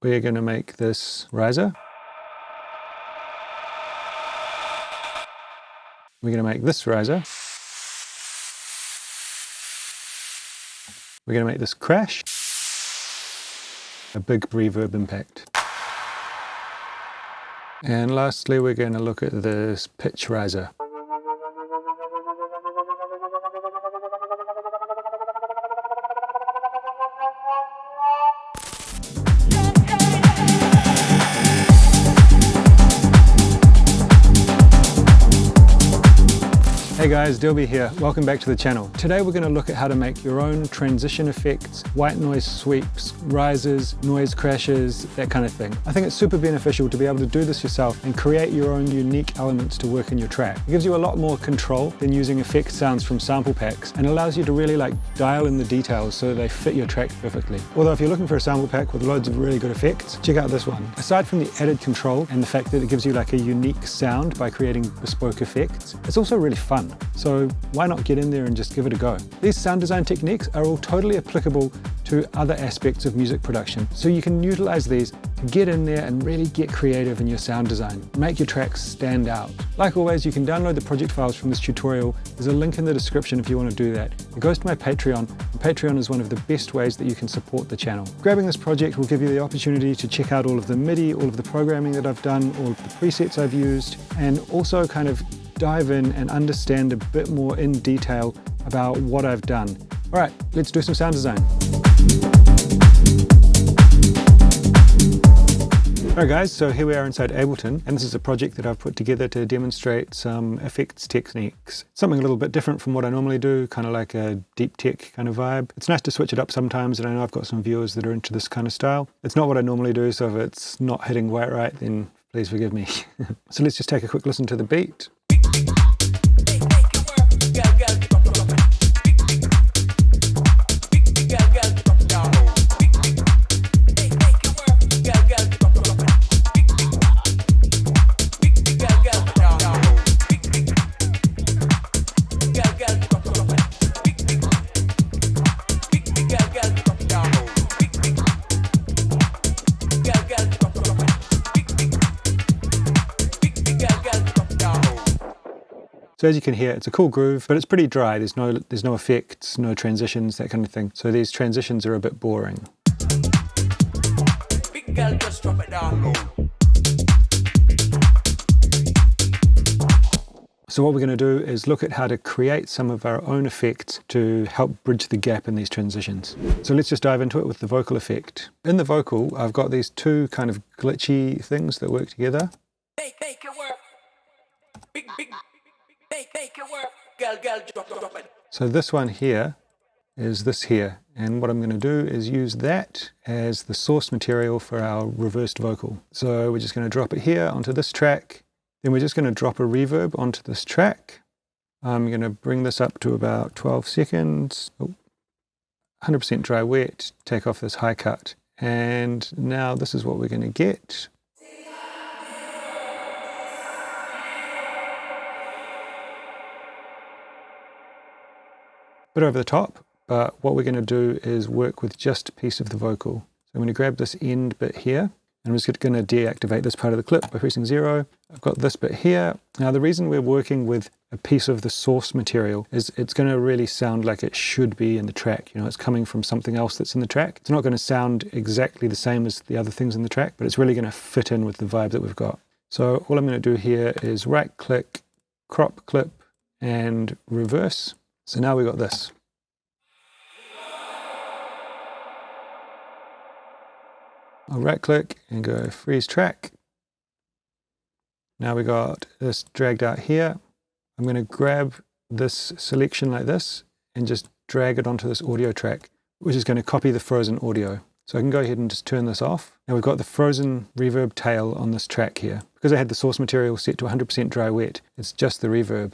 we're going to make this riser. We're going to make this riser. We're going to make this crash. A big reverb impact. And lastly, we're going to look at this pitch riser. Hey guys, Dilby here. Welcome back to the channel. Today we're going to look at how to make your own transition effects, white noise sweeps, risers, noise crashes, that kind of thing. I think it's super beneficial to be able to do this yourself and create your own unique elements to work in your track. It gives you a lot more control than using effect sounds from sample packs and allows you to really dial in the details so that they fit your track perfectly. Although if you're looking for a sample pack with loads of really good effects, check out this one. Aside from the added control and the fact that it gives you a unique sound by creating bespoke effects, it's also really fun. So why not get in there and just give it a go? These sound design techniques are all totally applicable to other aspects of music production. So you can utilize these to get in there and really get creative in your sound design. Make your tracks stand out. Like always, you can download the project files from this tutorial. There's a link in the description if you want to do that. It goes to my Patreon. And Patreon is one of the best ways that you can support the channel. Grabbing this project will give you the opportunity to check out all of the MIDI, all of the programming that I've done, all of the presets I've used, and also kind of dive in and understand a bit more in detail about what I've done. All right, let's do some sound design. All right guys, so here we are inside Ableton, and this is a project that I've put together to demonstrate some effects techniques. Something a little bit different from what I normally do, kind of like a deep tech kind of vibe. It's nice to switch it up sometimes, and I know I've got some viewers that are into this kind of style. It's not what I normally do, so if it's not hitting quite right, then please forgive me. So let's just take a quick listen to the beat. So as you can hear, it's a cool groove, but it's pretty dry. There's no effects, no transitions, that kind of thing. So these transitions are a bit boring. Big girl, just drop it down low. So what we're going to do is look at how to create some of our own effects to help bridge the gap in these transitions. So let's just dive into it with the vocal effect. In the vocal, I've got these two kind of glitchy things that work together. Make it work. Big. Make it work. Girl, drop it. So this one here is this here, and what I'm going to do is use that as the source material for our reversed vocal. So we're just going to drop it here onto this track, then we're just going to drop a reverb onto this track. I'm going to bring this up to about 12 seconds. 100% dry wet, take off this high cut, and now this is what we're going to get. Bit over the top, but what we're going to do is work with just a piece of the vocal. So I'm going to grab this end bit here, and I'm just going to deactivate this part of the clip by pressing 0. I've got this bit here. Now the reason we're working with a piece of the source material is it's going to really sound like it should be in the track. You know, it's coming from something else that's in the track. It's not going to sound exactly the same as the other things in the track, but it's really going to fit in with the vibe that we've got. So all I'm going to do here is right click, crop clip, and reverse. So now we've got this. I'll right click and go freeze track. Now we got this dragged out here. I'm going to grab this selection like this and just drag it onto this audio track, which is going to copy the frozen audio. So I can go ahead and just turn this off. Now we've got the frozen reverb tail on this track here. Because I had the source material set to 100% dry wet, it's just the reverb.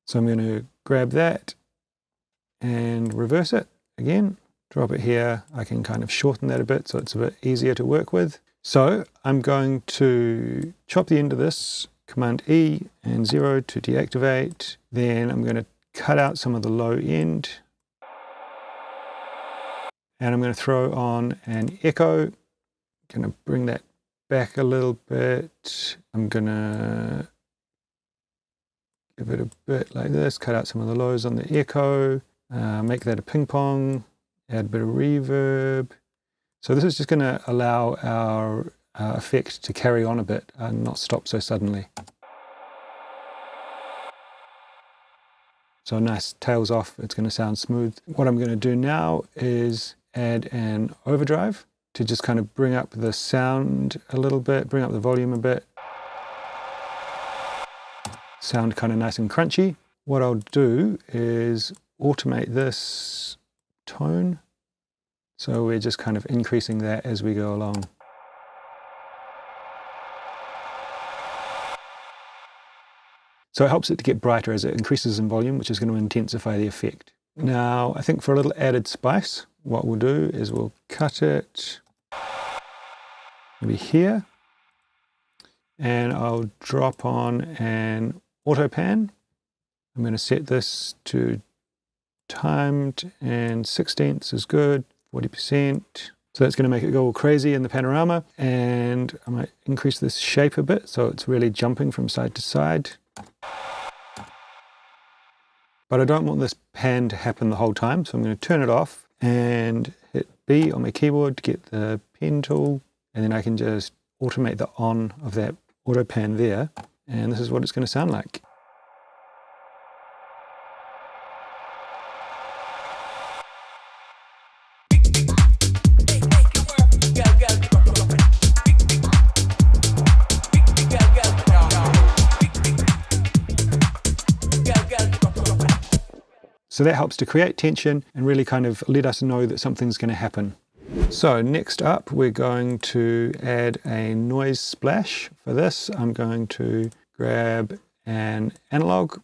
So I'm going to grab that and reverse it again, drop it here. I can kind of shorten that a bit so it's a bit easier to work with. So I'm going to chop the end of this, Command E and 0 to deactivate. Then I'm going to cut out some of the low end. And I'm going to throw on an echo. Going to bring that back a little bit. I'm going to give it a bit like this, cut out some of the lows on the echo, make that a ping pong, add a bit of reverb. So this is just going to allow our effect to carry on a bit and not stop so suddenly. So nice, tails off, it's going to sound smooth. What I'm going to do now is add an overdrive to just kind of bring up the sound a little bit, bring up the volume a bit. Sound kind of nice and crunchy. What I'll do is automate this tone. So we're just kind of increasing that as we go along. So it helps it to get brighter as it increases in volume, which is going to intensify the effect. Now, I think for a little added spice, what we'll do is we'll cut it maybe here, and I'll drop on an auto pan. I'm going to set this to timed, and 16ths is good, 40%. So that's going to make it go all crazy in the panorama, and I might increase this shape a bit so it's really jumping from side to side. But I don't want this pan to happen the whole time, so I'm going to turn it off and hit B on my keyboard to get the pen tool, and then I can just automate the on of that auto pan there, and this is what it's going to sound like. So that helps to create tension and really kind of let us know that something's going to happen. So next up, we're going to add a noise splash. For this, I'm going to grab an analog,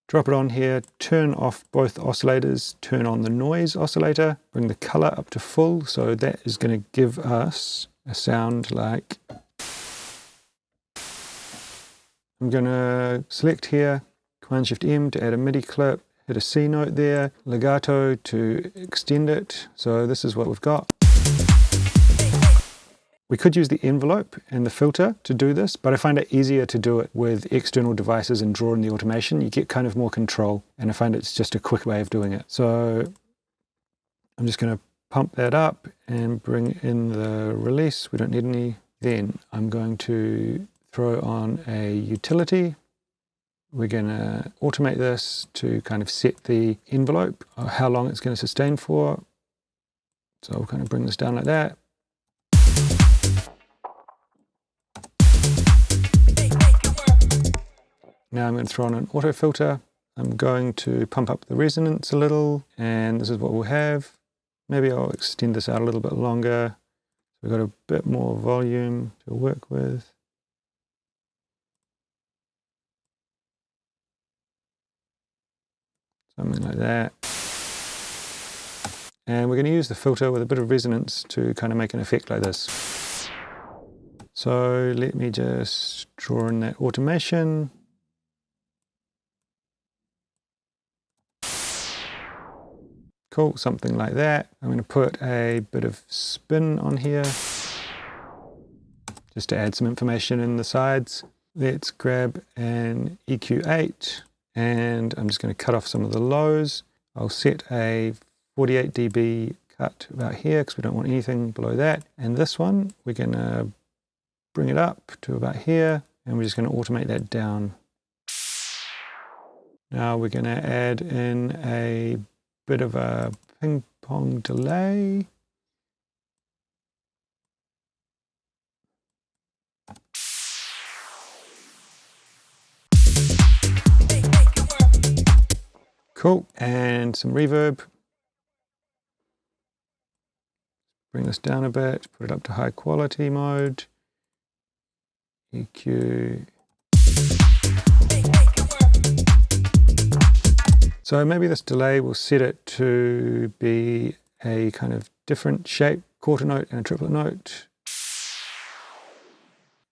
drop it on here, turn off both oscillators, turn on the noise oscillator, bring the color up to full. So that is going to give us a sound like... I'm going to select here, Command-Shift-M to add a MIDI clip, hit a C note there, legato to extend it. So this is what we've got. We could use the envelope and the filter to do this, but I find it easier to do it with external devices and draw in the automation. You get kind of more control, and I find it's just a quick way of doing it. So I'm just going to pump that up and bring in the release. We don't need any. Then I'm going to throw on a utility. We're going to automate this to kind of set the envelope, how long it's going to sustain for. So we'll kind of bring this down like that. Now I'm going to throw on an auto filter. I'm going to pump up the resonance a little, and this is what we'll have. Maybe I'll extend this out a little bit longer. So we've got a bit more volume to work with. Something like that. And we're going to use the filter with a bit of resonance to kind of make an effect like this. So let me just draw in that automation. Cool, something like that. I'm going to put a bit of spin on here, just to add some information in the sides. Let's grab an EQ8. And I'm just going to cut off some of the lows. I'll set a 48 dB cut about here because we don't want anything below that. And this one, we're going to bring it up to about here, and we're just going to automate that down. Now we're going to add in a bit of a ping pong delay. Cool, and some reverb. Bring this down a bit, put it up to high quality mode. EQ. So maybe this delay, we'll set it to be a kind of different shape, quarter note and a triplet note.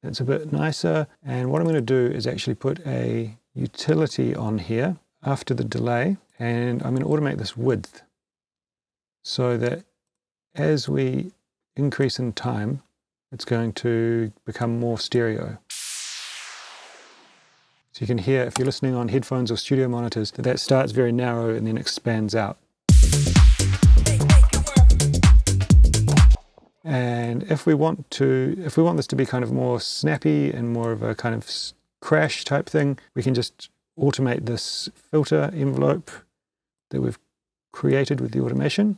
It's a bit nicer. And what I'm going to do is actually put a utility on here after the delay, and I'm going to automate this width so that as we increase in time, it's going to become more stereo. So you can hear, if you're listening on headphones or studio monitors, that starts very narrow and then expands out. And if we want this to be kind of more snappy and more of a kind of crash type thing, we can just automate this filter envelope that we've created with the automation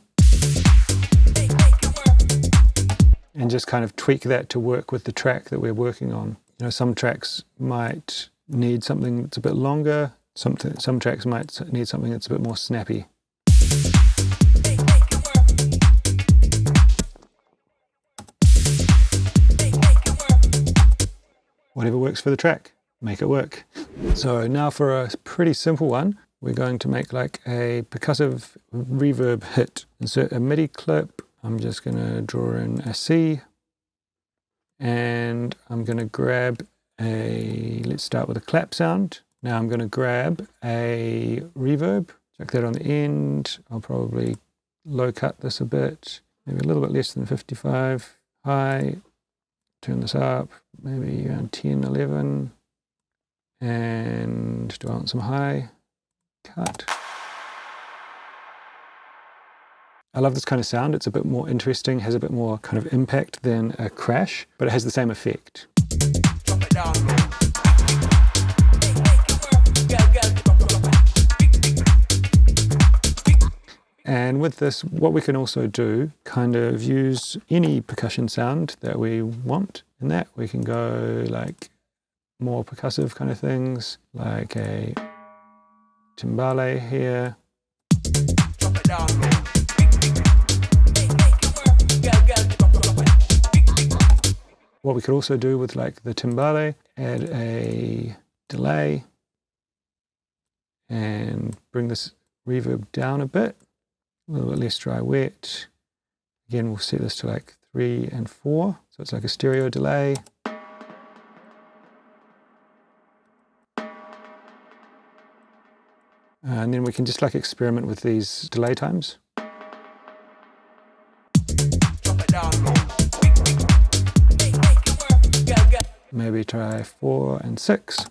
and just kind of tweak that to work with the track that we're working on. You know, some tracks might need something that's a bit longer, some tracks might need something that's a bit more snappy. Whatever works for the track, make it work. So now for a pretty simple one, we're going to make like a percussive reverb hit. Insert a MIDI clip. I'm just going to draw in a C, and I'm going to grab let's start with a clap sound. Now I'm going to grab a reverb, chuck that on the end. I'll probably low cut this a bit, maybe a little bit less than 55. High, turn this up, maybe around 10, 11. And do I want some high? Cut. I love this kind of sound. It's a bit more interesting, has a bit more kind of impact than a crash, but it has the same effect. And with this, what we can also do, kind of use any percussion sound that we want. In that, we can go like more percussive kind of things, like a timbale here. What we could also do with like the timbale, add a delay and bring this reverb down a bit, a little bit less dry wet. Again, we'll set this to like 3 and 4, so it's like a stereo delay. And then we can just like experiment with these delay times. Maybe try 4 and 6.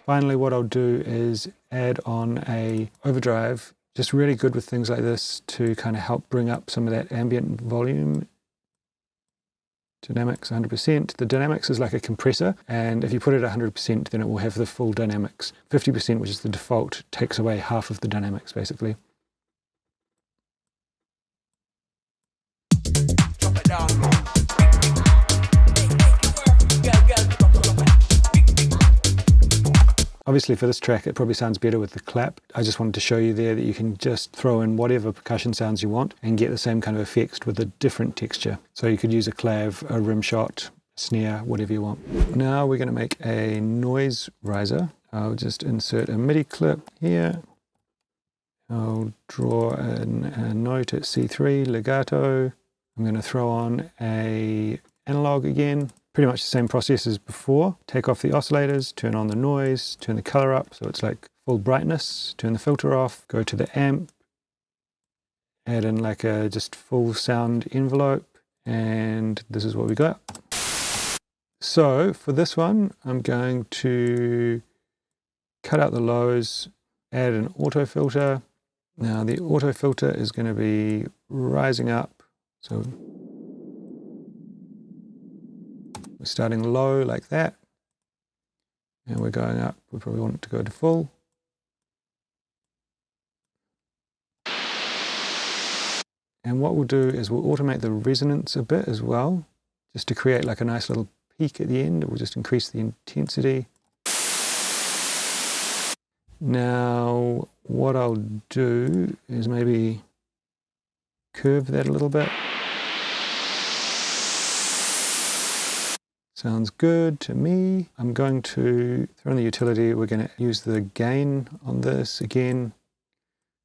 Finally, what I'll do is add on a overdrive, just really good with things like this to kind of help bring up some of that ambient volume. Dynamics 100%. The dynamics is like a compressor, and if you put it at 100%, then it will have the full dynamics. 50%, which is the default, takes away half of the dynamics basically. Obviously for this track it probably sounds better with the clap. I just wanted to show you there that you can just throw in whatever percussion sounds you want and get the same kind of effects with a different texture. So you could use a clav, a rim shot, snare, whatever you want. Now we're going to make a noise riser. I'll just insert a MIDI clip here. I'll draw in a note at C3, legato. I'm going to throw on a analog again. Pretty much the same process as before. Take off the oscillators, turn on the noise, turn the color up so it's like full brightness, turn the filter off, go to the amp, add in like a just full sound envelope, and this is what we got. So for this one, I'm going to cut out the lows, add an auto filter. Now the auto filter is going to be rising up. So we're starting low like that, and we're going up. We probably want it to go to full. And what we'll do is we'll automate the resonance a bit as well, just to create like a nice little peak at the end. We'll just increase the intensity. Now, what I'll do is maybe curve that a little bit. Sounds good to me. I'm going to throw in the utility. We're going to use the gain on this again.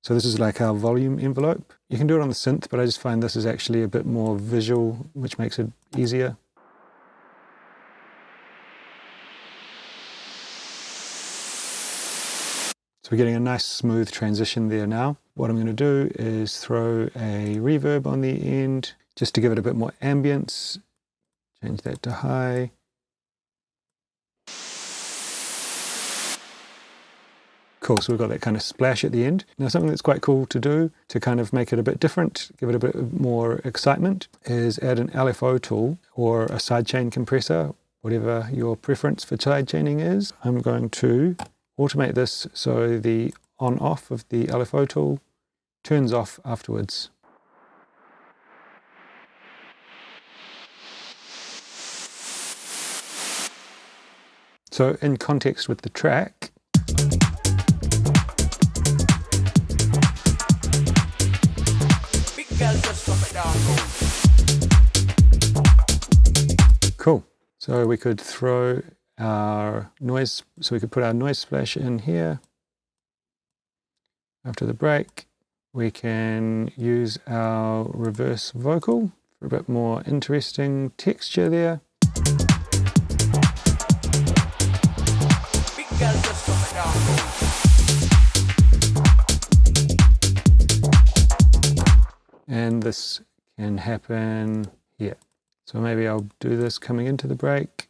So this is like our volume envelope. You can do it on the synth, but I just find this is actually a bit more visual, which makes it easier. So we're getting a nice smooth transition there now. What I'm going to do is throw a reverb on the end just to give it a bit more ambience. Change that to high. Cool, so we've got that kind of splash at the end. Now something that's quite cool to do to kind of make it a bit different, give it a bit more excitement, is add an LFO tool or a sidechain compressor, whatever your preference for sidechaining is. I'm going to automate this so the on-off of the LFO tool turns off afterwards. So in context with the track, cool. So we could throw our noise, so we could put our noise splash in here. After the break, we can use our reverse vocal for a bit more interesting texture there. And this can happen here. So maybe I'll do this coming into the break.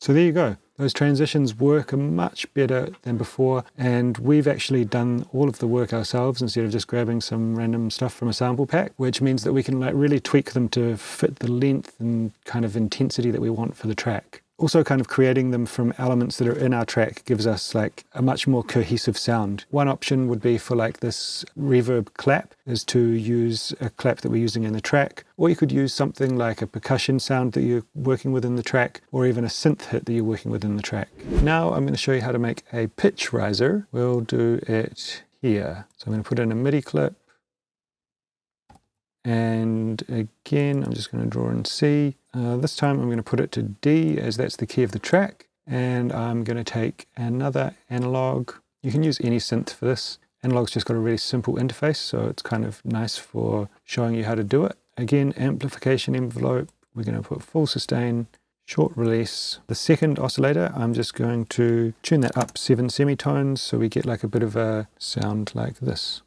So there you go. Those transitions work much better than before, and we've actually done all of the work ourselves instead of just grabbing some random stuff from a sample pack, which means that we can like really tweak them to fit the length and kind of intensity that we want for the track. Also kind of creating them from elements that are in our track gives us like a much more cohesive sound. One option would be for like this reverb clap is to use a clap that we're using in the track, or you could use something like a percussion sound that you're working with in the track, or even a synth hit that you're working with in the track. Now I'm going to show you how to make a pitch riser. We'll do it here. So I'm going to put in a MIDI clip. And again, I'm just going to draw in C. This time I'm going to put it to D as that's the key of the track. And I'm going to take another analog. You can use any synth for this. Analog's just got a really simple interface, so it's kind of nice for showing you how to do it. Again, amplification envelope. We're going to put full sustain, short release. The second oscillator, I'm just going to tune that up 7 semitones so we get like a bit of a sound like this.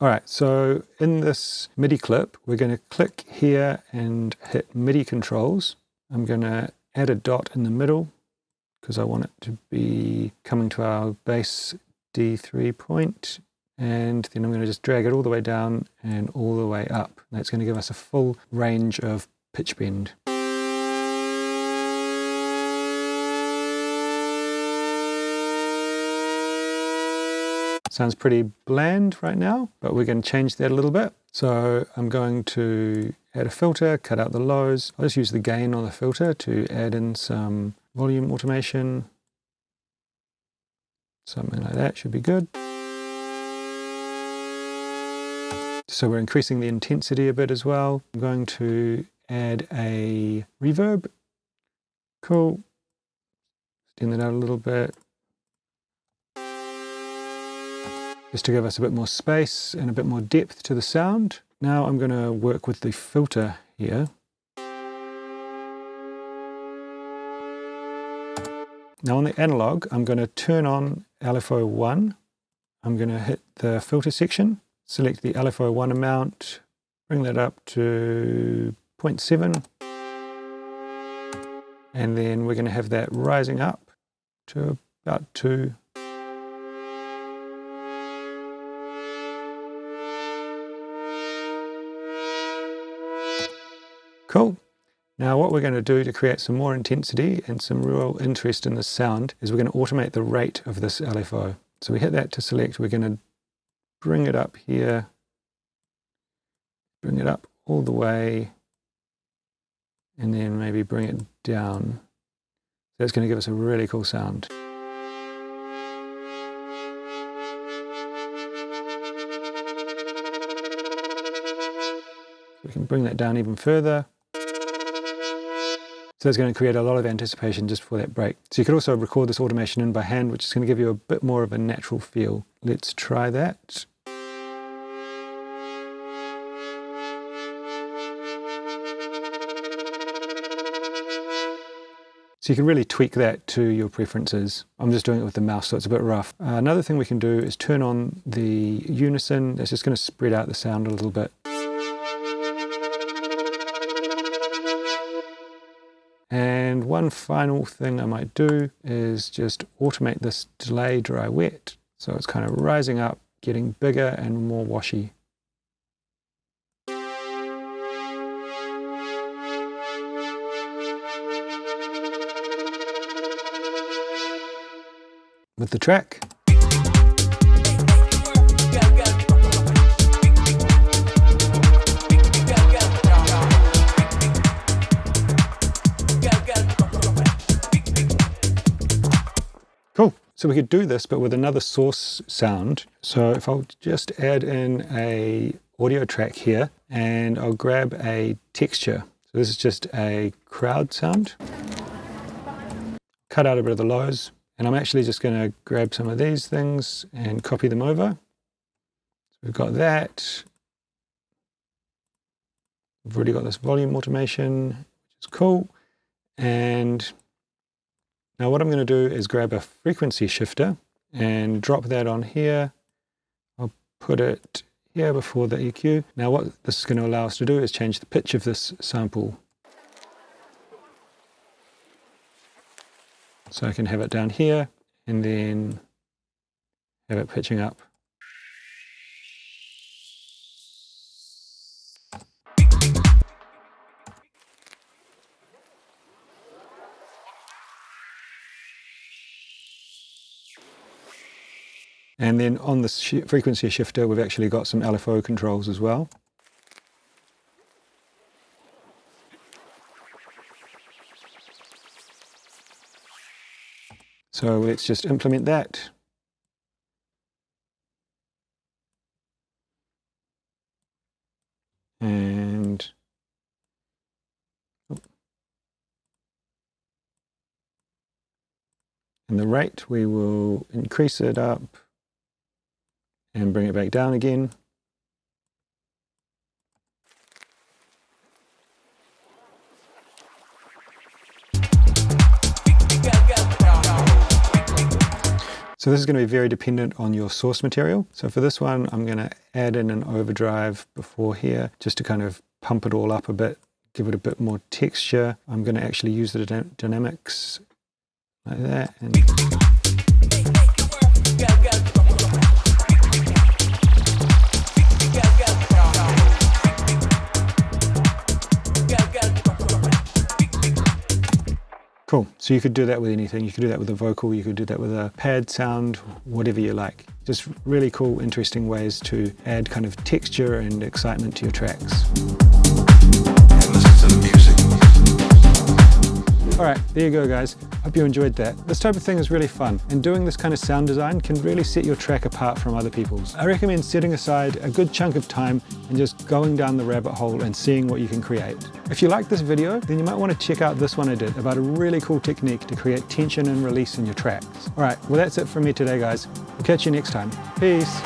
Alright, so in this MIDI clip, we're going to click here and hit MIDI controls. I'm going to add a dot in the middle because I want it to be coming to our bass D3 point. And then I'm going to just drag it all the way down and all the way up. That's going to give us a full range of pitch bend. Sounds pretty bland right now, but we're going to change that a little bit. So I'm going to add a filter, cut out the lows. I'll just use the gain on the filter to add in some volume automation. Something like that should be good. So we're increasing the intensity a bit as well. I'm going to add a reverb. Cool. Extend that out a little bit. Just to give us a bit more space and a bit more depth to the sound. Now I'm going to work with the filter here. Now on the analog, I'm going to turn on LFO 1. I'm going to hit the filter section, select the LFO 1 amount, bring that up to 0.7. And then we're going to have that rising up to about 2. Cool. Now what we're going to do to create some more intensity and some real interest in this sound is we're going to automate the rate of this LFO. So we hit that to select, we're going to bring it up here, bring it up all the way and then maybe bring it down. That's going to give us a really cool sound. We can bring that down even further. So it's going to create a lot of anticipation just for that break. So you could also record this automation in by hand, which is going to give you a bit more of a natural feel. Let's try that. So you can really tweak that to your preferences. I'm just doing it with the mouse, so it's a bit rough. Another thing we can do is turn on the unison. That's just going to spread out the sound a little bit. And one final thing I might do is just automate this delay, dry, wet. So it's kind of rising up, getting bigger and more washy. With the track. Cool. So we could do this, but with another source sound. So if I'll just add in a audio track here, and I'll grab a texture. So this is just a crowd sound. Cut out a bit of the lows, and I'm actually just going to grab some of these things and copy them over. So we've got that. We've already got this volume automation, which is cool. And now what I'm going to do is grab a frequency shifter and drop that on here. I'll put it here before the EQ. Now what this is going to allow us to do is change the pitch of this sample. So I can have it down here and then have it pitching up. And then on this frequency shifter, we've actually got some LFO controls as well. So let's just implement that. And the rate, we will increase it up and bring it back down again. So this is going to be very dependent on your source material. So for this one, I'm going to add in an overdrive before here, just to kind of pump it all up a bit, give it a bit more texture. I'm going to actually use the dynamics like that. And cool. So you could do that with anything. You could do that with a vocal, you could do that with a pad sound, whatever you like. Just really cool, interesting ways to add kind of texture and excitement to your tracks. And listen to the music. All right, there you go, guys. Hope you enjoyed that. This type of thing is really fun, and doing this kind of sound design can really set your track apart from other people's. I recommend setting aside a good chunk of time and just going down the rabbit hole and seeing what you can create. If you like this video, then you might want to check out this one I did about a really cool technique to create tension and release in your tracks. All right, well that's it from me today, guys. We'll catch you next time. Peace.